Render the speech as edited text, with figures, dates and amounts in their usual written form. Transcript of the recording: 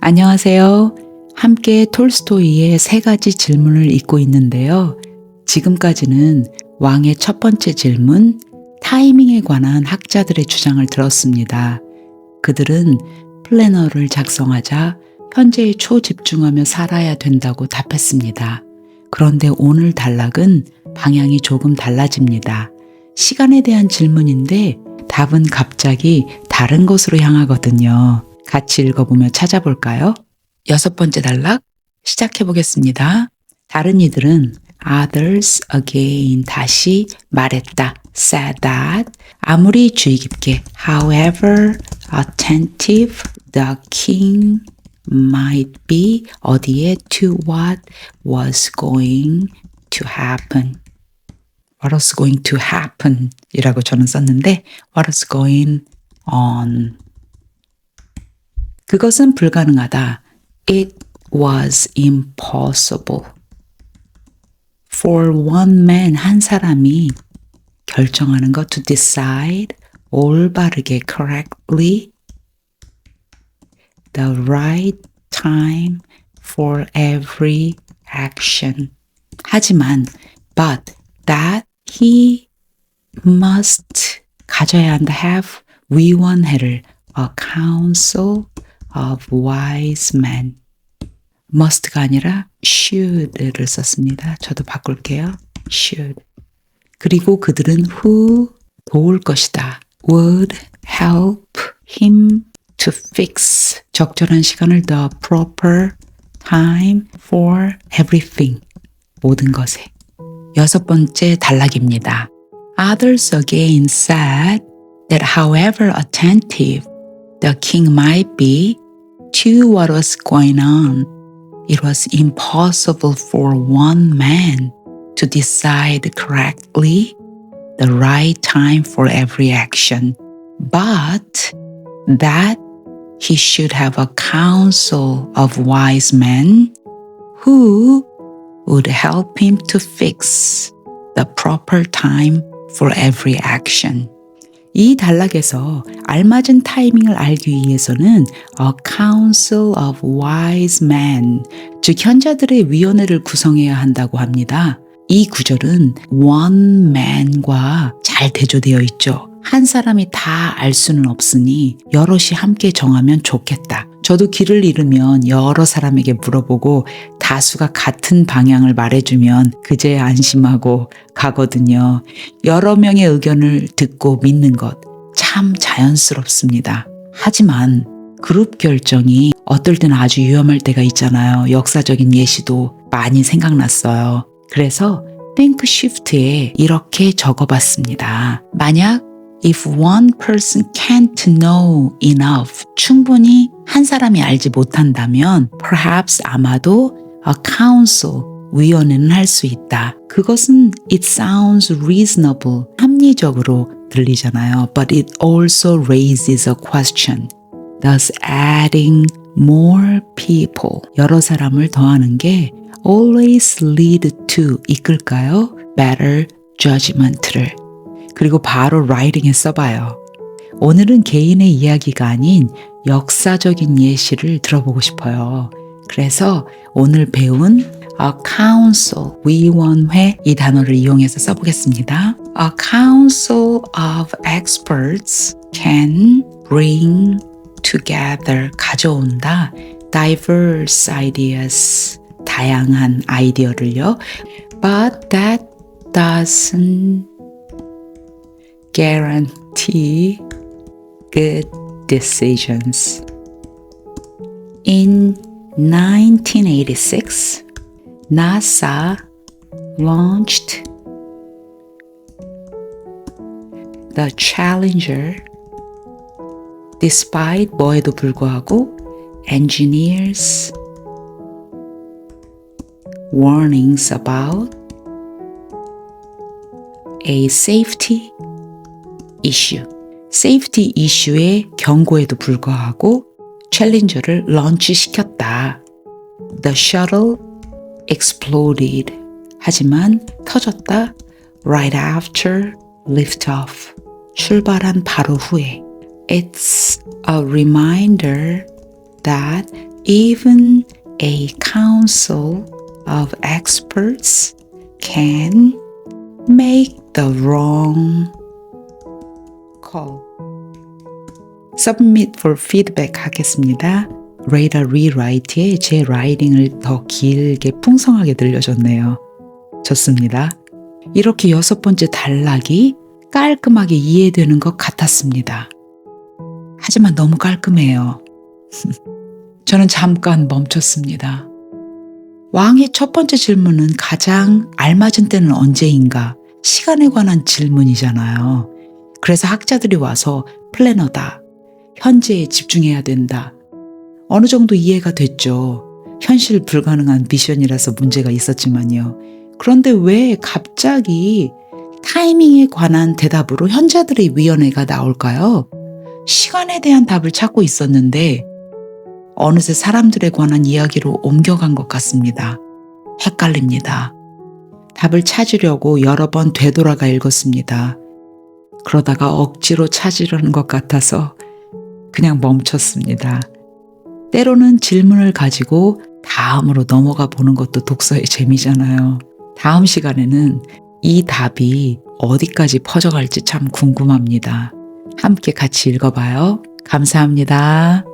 안녕하세요. 함께 톨스토이의 세 가지 질문을 읽고 있는데요. 지금까지는 왕의 첫 번째 질문, 타이밍에 관한 학자들의 주장을 들었습니다. 그들은 플래너를 작성하자 현재에 초집중하며 살아야 된다고 답했습니다. 그런데 오늘 단락은 방향이 조금 달라집니다. 시간에 대한 질문인데 답은 갑자기 다른 곳으로 향하거든요. 같이 읽어보며 찾아볼까요? 6번째 단락 시작해 보겠습니다. 다른 이들은 others again 다시 말했다. said that 아무리 주의 깊게 however attentive the king might be 어디에 to what was going to happen. What was going to happen 이라고 저는 썼는데 what was going on. 그것은 불가능하다. It was impossible. For one man, 한 사람이 결정하는 것 to decide 올바르게 correctly the right time for every action. 하지만 but that he must 가져야 한다 have 위원회를 a council of wise men. must가 아니라 should를 썼습니다. 저도 바꿀게요. should. 그리고 그들은 who 도울 것이다. would help him to fix 적절한 시간을 the proper time for everything 모든 것에. 6번째 단락입니다. Others again said that however attentive the king might be to what was going on, it was impossible for one man to decide correctly the right time for every action, but that he should have a council of wise men who would help him to fix the proper time for every action. 이 단락에서 알맞은 타이밍을 알기 위해서는 a council of wise men, 즉 현자들의 위원회를 구성해야 한다고 합니다. 이 구절은 one man과 잘 대조되어 있죠. 한 사람이 다 알 수는 없으니 여럿이 함께 정하면 좋겠다. 저도 길을 잃으면 여러 사람에게 물어보고 다수가 같은 방향을 말해주면 그제야 안심하고 가거든요. 여러 명의 의견을 듣고 믿는 것 참 자연스럽습니다. 하지만 그룹 결정이 어떨 때는 아주 위험할 때가 있잖아요. 역사적인 예시도 많이 생각났어요. 그래서 think shift에 이렇게 적어봤습니다. 만약 If one person can't know enough, 충분히 한 사람이 알지 못한다면 perhaps 아마도 a council, 위원회는 할 수 있다. 그것은 it sounds reasonable, 합리적으로 들리잖아요. But it also raises a question. Does adding more people, 여러 사람을 더하는 게 always lead to, 이끌까요? better judgment를. 그리고 바로 writing에 써봐요. 오늘은 개인의 이야기가 아닌 역사적인 예시를 들어보고 싶어요. 그래서 오늘 배운 a council, 위원회 이 단어를 이용해서 써보겠습니다. A council of experts can bring together, 가져온다. diverse ideas, 다양한 아이디어를요. But that doesn't guarantee good decisions. In 1986, NASA launched the Challenger. Despite 뭐에도 불구하고 engineers warnings about a safety issue. safety issue의 경고에도 불구하고 챌린저를 런치시켰다. The shuttle exploded. 하지만 터졌다. Right after liftoff. 출발한 바로 후에. It's a reminder that even a council of experts can make the wrong call. Submit for feedback 하겠습니다. Radar Rewrite에 제 라이딩을 더 길게 풍성하게 들려줬네요. 좋습니다. 이렇게 6번째 단락이 깔끔하게 이해되는 것 같았습니다. 하지만 너무 깔끔해요. 저는 잠깐 멈췄습니다. 왕의 첫 번째 질문은 가장 알맞은 때는 언제인가? 시간에 관한 질문이잖아요. 그래서 학자들이 와서 플래너다. 현재에 집중해야 된다. 어느 정도 이해가 됐죠. 현실 불가능한 미션이라서 문제가 있었지만요. 그런데 왜 갑자기 타이밍에 관한 대답으로 현자들의 위원회가 나올까요? 시간에 대한 답을 찾고 있었는데 어느새 사람들에 관한 이야기로 옮겨간 것 같습니다. 헷갈립니다. 답을 찾으려고 여러 번 되돌아가 읽었습니다. 그러다가 억지로 찾으려는 것 같아서 그냥 멈췄습니다. 때로는 질문을 가지고 다음으로 넘어가 보는 것도 독서의 재미잖아요. 다음 시간에는 이 답이 어디까지 퍼져갈지 참 궁금합니다. 함께 같이 읽어봐요. 감사합니다.